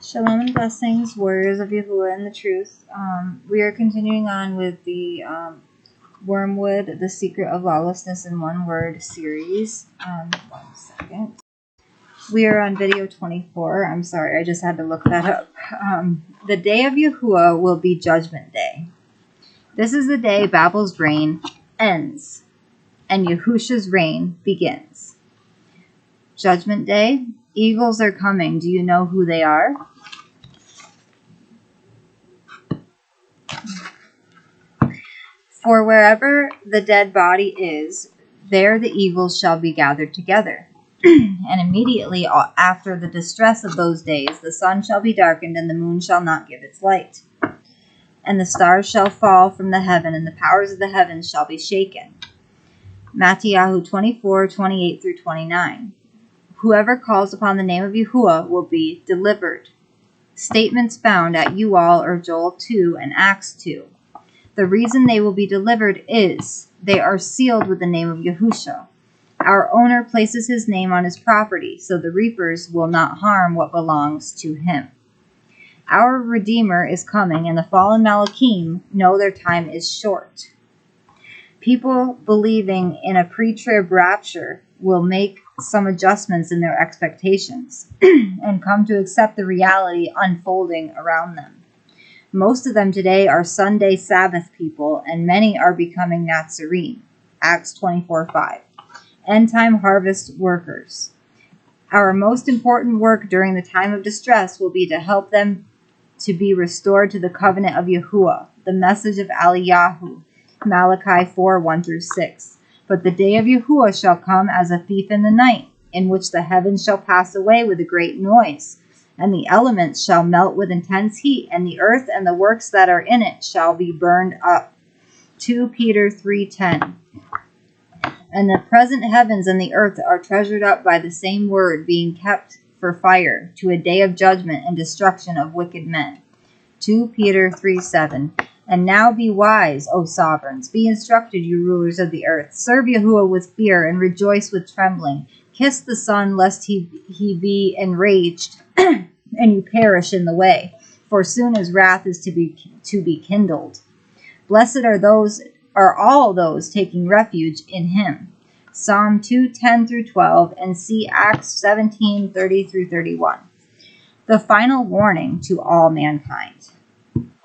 Shalom and Blessings, Warriors of Yahuah and the Truth. We are continuing on with the Wormwood, The Secret of Lawlessness in One Word series. 1 second. We are on video 24. I'm sorry, I just had to look that up. The day of Yahuah will be Judgment Day. This is the day Babel's reign ends and Yahusha's reign begins. Judgment Day. Eagles are coming. Do you know who they are? For wherever the dead body is, there the eagles shall be gathered together. And immediately after the distress of those days, the sun shall be darkened, and the moon shall not give its light. And the stars shall fall from the heaven, and the powers of the heavens shall be shaken. Yahuah 24:28-29. Whoever calls upon the name of Yahuah will be delivered. Statements found at Ual or Joel 2 and Acts 2. The reason they will be delivered is they are sealed with the name of Yahusha. Our owner places his name on his property, so the reapers will not harm what belongs to him. Our Redeemer is coming, and the fallen Malachim know their time is short. People believing in a pre-trib rapture will make some adjustments in their expectations and come to accept the reality unfolding around them. Most of them today are Sunday Sabbath people, and many are becoming Nazarene. Acts 24:5. End-time harvest workers. Our most important work during the time of distress will be to help them to be restored to the covenant of Yahuah, the message of Eliyahu, Malachi 4:1-6. But the day of Yahuah shall come as a thief in the night, in which the heavens shall pass away with a great noise, and the elements shall melt with intense heat, and the earth and the works that are in it shall be burned up. 2 Peter 3:10. And the present heavens and the earth are treasured up by the same word, being kept for fire, to a day of judgment and destruction of wicked men. 2 Peter 3:7. And now be wise, O sovereigns, be instructed, you rulers of the earth. Serve Yahuah with fear and rejoice with trembling. Kiss the Son, lest he be enraged and you perish in the way, for soon his wrath is to be kindled. Blessed are all those taking refuge in him. Psalm 2:10-12 and see Acts 17:30-31. The final warning to all mankind.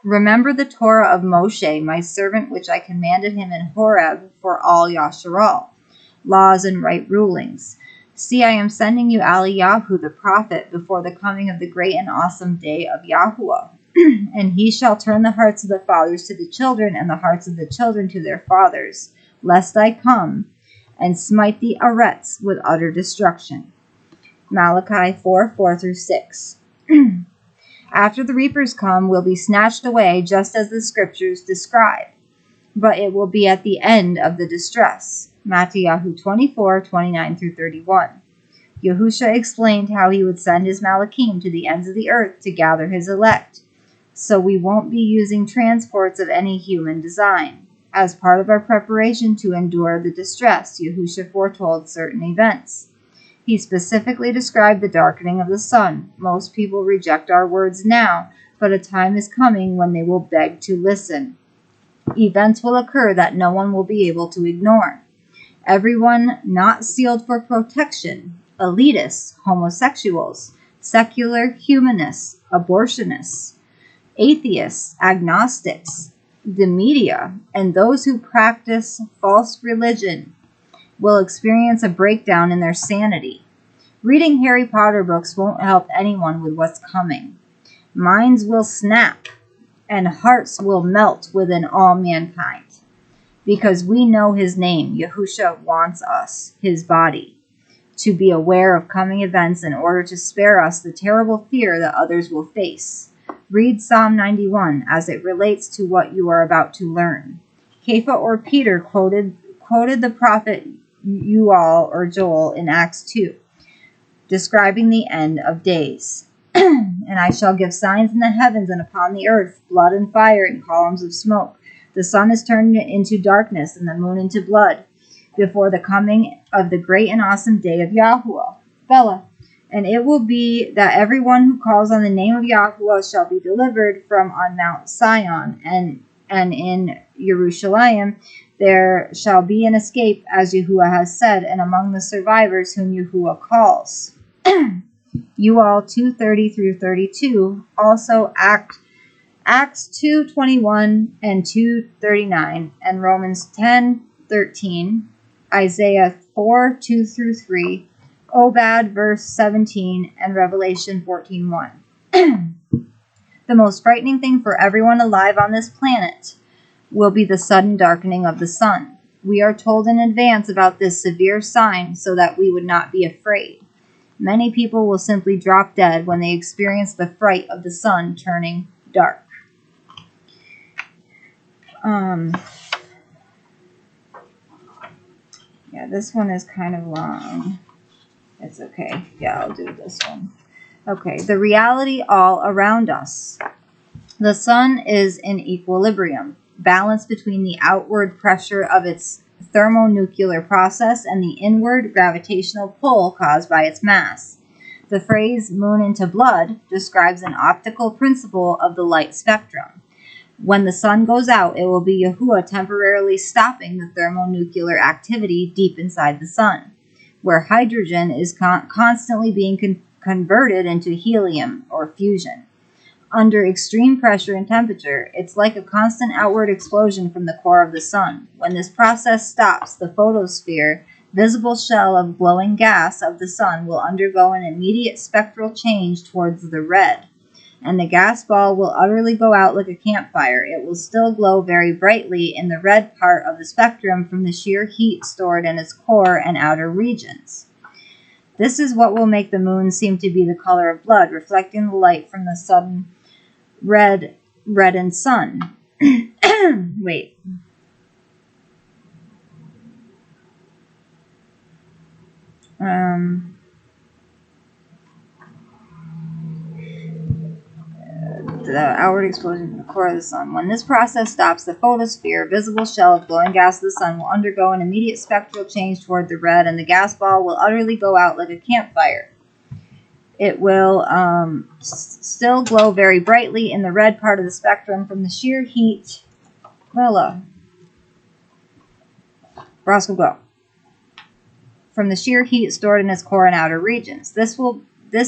Remember the Torah of Moshe, my servant, which I commanded him in Horeb for all Yasharal, laws and right rulings. See, I am sending you Eliyahu the prophet before the coming of the great and awesome day of Yahuah. And he shall turn the hearts of the fathers to the children, and the hearts of the children to their fathers, lest I come and smite the Arets with utter destruction. Malachi 4:4-6. After the reapers come, we'll be snatched away, just as the scriptures describe. But it will be at the end of the distress. Yahuah 24:29-31. Yahusha explained how he would send his Malachim to the ends of the earth to gather his elect. So we won't be using transports of any human design. As part of our preparation to endure the distress, Yahusha foretold certain events. He specifically described the darkening of the sun. Most people reject our words now, but a time is coming when they will beg to listen. Events will occur that no one will be able to ignore. Everyone not sealed for protection, elitists, homosexuals, secular humanists, abortionists, atheists, agnostics, the media, and those who practice false religion will experience a breakdown in their sanity. Reading Harry Potter books won't help anyone with what's coming. Minds will snap, and hearts will melt within all mankind. Because we know his name, Yahusha wants us, his body, to be aware of coming events in order to spare us the terrible fear that others will face. Read Psalm 91 as it relates to what you are about to learn. Kepha or Peter quoted the prophet Ual or Joel in Acts 2, describing the end of days. And I shall give signs in the heavens and upon the earth, blood and fire and columns of smoke. The sun is turned into darkness and the moon into blood, before the coming of the great and awesome day of Yahuah. Bella, And it will be that everyone who calls on the name of Yahuah shall be delivered from on Mount Sion, and in Jerusalem there shall be an escape, as Yahuah has said, and among the survivors whom Yahuah calls. Yahuah 2:30 through 32, also Acts 2:21 and 2:39, and Romans 10:13, Isaiah 4:2 through 3, Obad verse 17, and Revelation 14:1. The most frightening thing for everyone alive on this planet will be the sudden darkening of the sun. We are told in advance about this severe sign so that we would not be afraid. Many people will simply drop dead when they experience the fright of the sun turning dark. Yeah, this one is kind of long. It's okay. Yeah, I'll do this one. Okay, the reality all around us. The sun is in equilibrium, balanced between the outward pressure of its thermonuclear process and the inward gravitational pull caused by its mass. The phrase moon into blood describes an optical principle of the light spectrum. When the sun goes out, it will be Yahuah temporarily stopping the thermonuclear activity deep inside the sun, where hydrogen is constantly being converted into helium or fusion. Under extreme pressure and temperature, it's like a constant outward explosion from the core of the sun. When this process stops, the photosphere, visible shell of glowing gas of the sun, will undergo an immediate spectral change towards the red, and the gas ball will utterly go out like a campfire. It will still glow very brightly in the red part of the spectrum from the sheer heat stored in its core and outer regions. This is what will make the moon seem to be the color of blood, reflecting the light from the sudden reddened sun. Wait. The outward explosion from the core of the sun. When this process stops, the photosphere, visible shell of glowing gas of the sun, will undergo an immediate spectral change toward the red, and the gas ball will utterly go out like a campfire. It will still glow very brightly in the red part of the spectrum from the sheer heat. Roscoe, go. From the sheer heat stored in its core and outer regions. This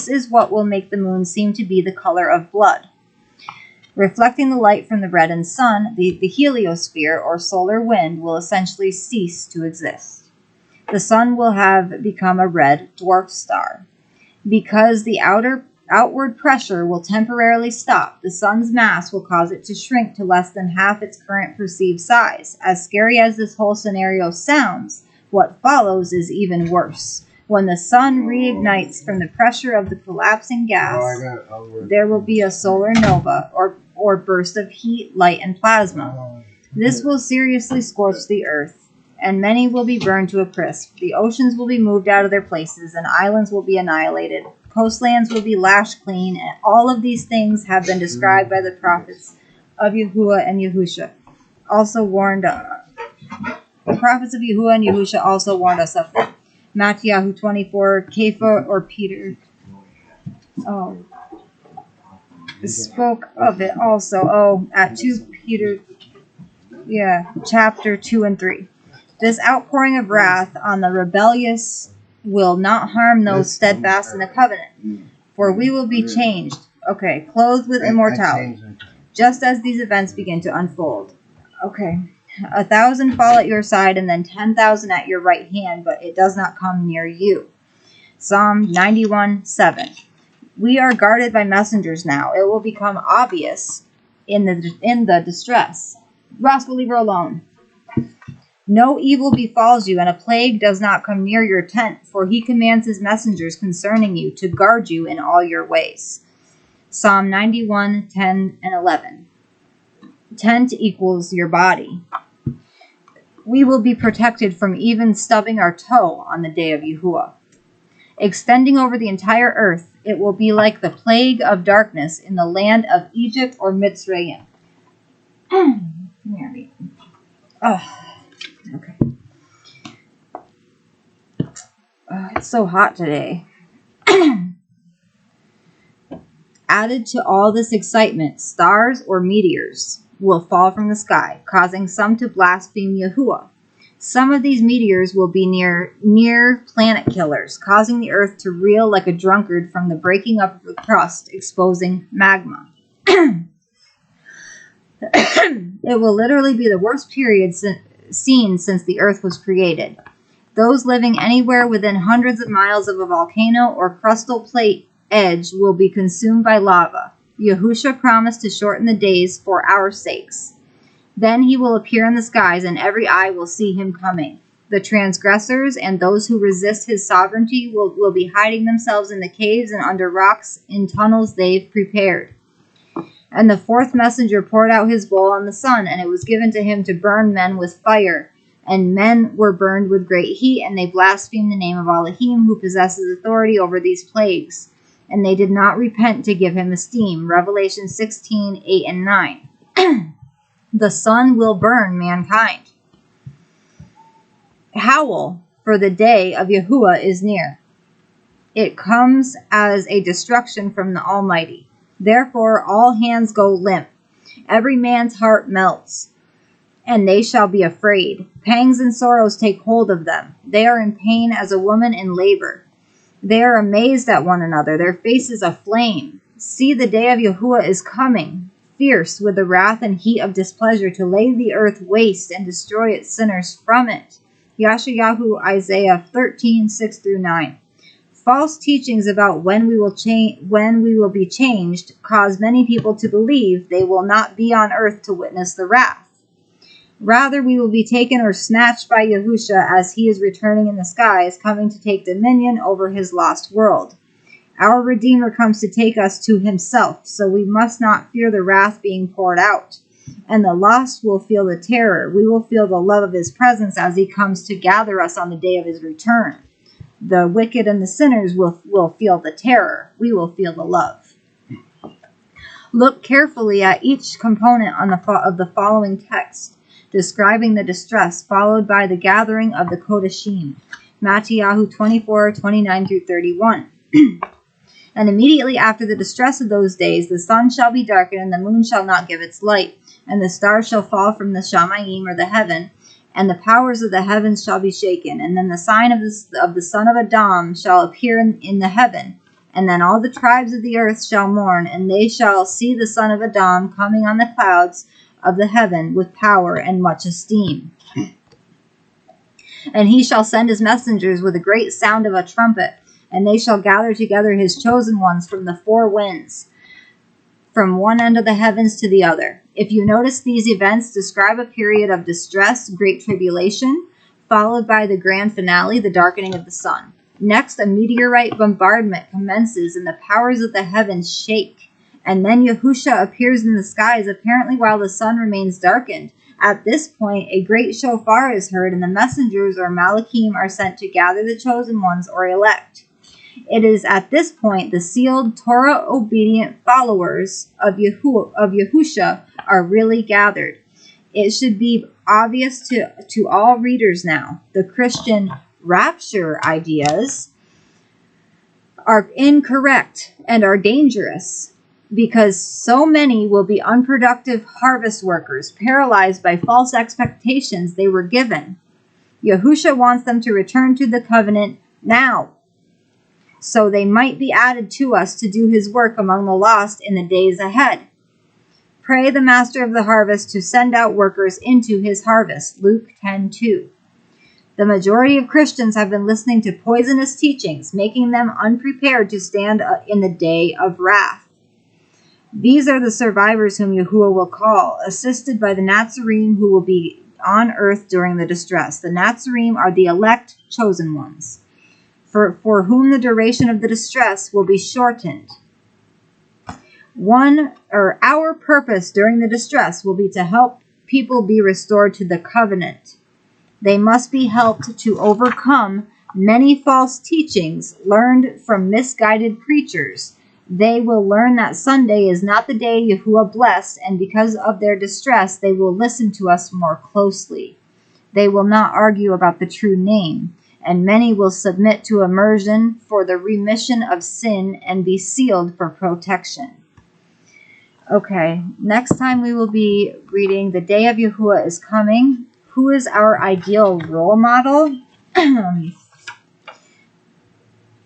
is what will make the moon seem to be the color of blood. Reflecting the light from the reddened sun, the heliosphere, or solar wind, will essentially cease to exist. The sun will have become a red dwarf star. Because the outward pressure will temporarily stop, the sun's mass will cause it to shrink to less than half its current perceived size. As scary as this whole scenario sounds, what follows is even worse. When the sun reignites from the pressure of the collapsing gas, there will be a solar nova, or burst of heat, light, and plasma. This will seriously scorch the earth, and many will be burned to a crisp. The oceans will be moved out of their places, and islands will be annihilated. Coastlands will be lashed clean, and all of these things have been described by the prophets of Yahuah and Yahusha. The prophets of Yahuah and Yahusha also warned us of them. Matthew 24, Kepha or Peter spoke of it also. At 2 Peter, chapter 2 and 3. This outpouring of wrath on the rebellious will not harm those steadfast in the covenant, for we will be changed, clothed with immortality, just as these events begin to unfold. 1,000 fall at your side and then 10,000 at your right hand, but it does not come near you. Psalm 91:7. We are guarded by messengers now. It will become obvious in the distress. Roscoe, leave her alone. No evil befalls you, and a plague does not come near your tent, for he commands his messengers concerning you to guard you in all your ways. Psalm 91:10 and 11. Tent equals your body. We will be protected from even stubbing our toe on the day of Yahuah. Extending over the entire earth, it will be like the plague of darkness in the land of Egypt or Mitzrayim. It's so hot today. Added to all this excitement, stars or meteors will fall from the sky, causing some to blaspheme Yahuah. Some of these meteors will be near planet killers, causing the earth to reel like a drunkard from the breaking up of the crust, exposing magma. It will literally be the worst period seen since the earth was created. Those living anywhere within hundreds of miles of a volcano or crustal plate edge will be consumed by lava. Yahushua promised to shorten the days for our sakes. Then he will appear in the skies, and every eye will see him coming. The transgressors and those who resist his sovereignty will be hiding themselves in the caves and under rocks in tunnels they've prepared. And the fourth messenger poured out his bowl on the sun, and it was given to him to burn men with fire. And men were burned with great heat, and they blasphemed the name of Elohim, who possesses authority over these plagues. And they did not repent to give him esteem. Revelation 16:8 and 9. The sun will burn mankind. Howl, for the day of Yahuah is near. It comes as a destruction from the Almighty. Therefore all hands go limp. Every man's heart melts, and they shall be afraid. Pangs and sorrows take hold of them. They are in pain as a woman in labor. They are amazed at one another, their faces aflame. See, the day of Yahuah is coming, fierce with the wrath and heat of displeasure, to lay the earth waste and destroy its sinners from it. Yashayahu, Isaiah 13:6-9. False teachings about when we will be changed cause many people to believe they will not be on earth to witness the wrath. Rather, we will be taken or snatched by Yahushua as he is returning in the skies, coming to take dominion over his lost world. Our Redeemer comes to take us to himself, so we must not fear the wrath being poured out. And the lost will feel the terror. We will feel the love of his presence as he comes to gather us on the day of his return. The wicked and the sinners will feel the terror. We will feel the love. Look carefully at each component of the following text, describing the distress, followed by the gathering of the Kodashim. Matthew 24:29-31. And immediately after the distress of those days, the sun shall be darkened, and the moon shall not give its light, and the stars shall fall from the Shamayim, or the heaven, and the powers of the heavens shall be shaken. And then the sign of the son of Adam shall appear in the heaven. And then all the tribes of the earth shall mourn, and they shall see the son of Adam coming on the clouds of the heaven with power and much esteem. And he shall send his messengers with a great sound of a trumpet, and they shall gather together his chosen ones from the four winds, from one end of the heavens to the other. If you notice, these events describe a period of distress, great tribulation, followed by the grand finale, the darkening of the sun. Next, a meteorite bombardment commences, and the powers of the heavens shake. And then Yahushua appears in the skies, apparently while the sun remains darkened. At this point, a great shofar is heard, and the messengers or malachim are sent to gather the chosen ones or elect. It is at this point the sealed Torah-obedient followers of Yahushua are really gathered. It should be obvious to all readers now. The Christian rapture ideas are incorrect and are dangerous, because so many will be unproductive harvest workers, paralyzed by false expectations they were given. Yahushua wants them to return to the covenant now, so they might be added to us to do his work among the lost in the days ahead. Pray the master of the harvest to send out workers into his harvest. Luke 10:2. The majority of Christians have been listening to poisonous teachings, making them unprepared to stand in the day of wrath. These are the survivors whom Yahuah will call, assisted by the Nazarene who will be on earth during the distress. The Nazarene are the elect chosen ones, for whom the duration of the distress will be shortened. Our purpose during the distress will be to help people be restored to the covenant. They must be helped to overcome many false teachings learned from misguided preachers. They will learn that Sunday is not the day Yahuah blessed, and because of their distress, they will listen to us more closely. They will not argue about the true name, and many will submit to immersion for the remission of sin and be sealed for protection. Okay, next time we will be reading The Day of Yahuah is Coming. Who is our ideal role model?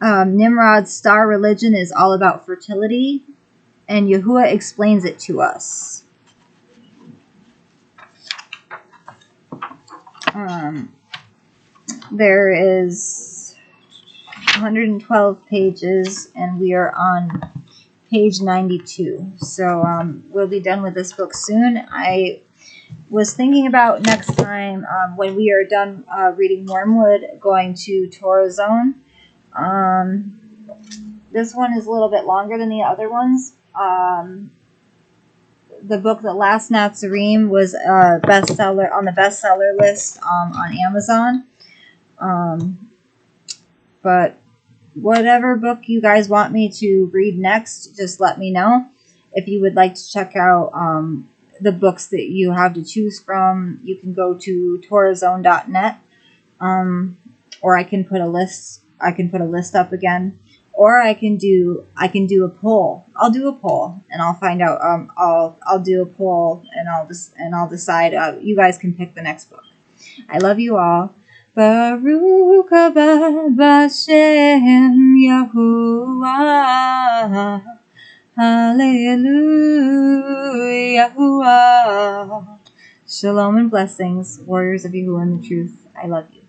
Nimrod's star religion is all about fertility, and Yahuah explains it to us. There is 112 pages, and we are on page 92. So we'll be done with this book soon. I was thinking about next time when we are done reading Wormwood, going to Torah Zone. This one is a little bit longer than the other ones. The book The Last Nazarene was a bestseller on the bestseller list on Amazon. But whatever book you guys want me to read next, just let me know. If you would like to check out the books that you have to choose from, you can go to torahzone.net, or I can put a list. I can put a list up again, or I can do a poll. I'll do a poll, and I'll find out. I'll do a poll, and I'll decide. You guys can pick the next book. I love you all. Baruch haba b'Shem Yahuah. Hallelujah. Yahuah. Shalom and blessings, warriors of Yahuah and the truth. I love you.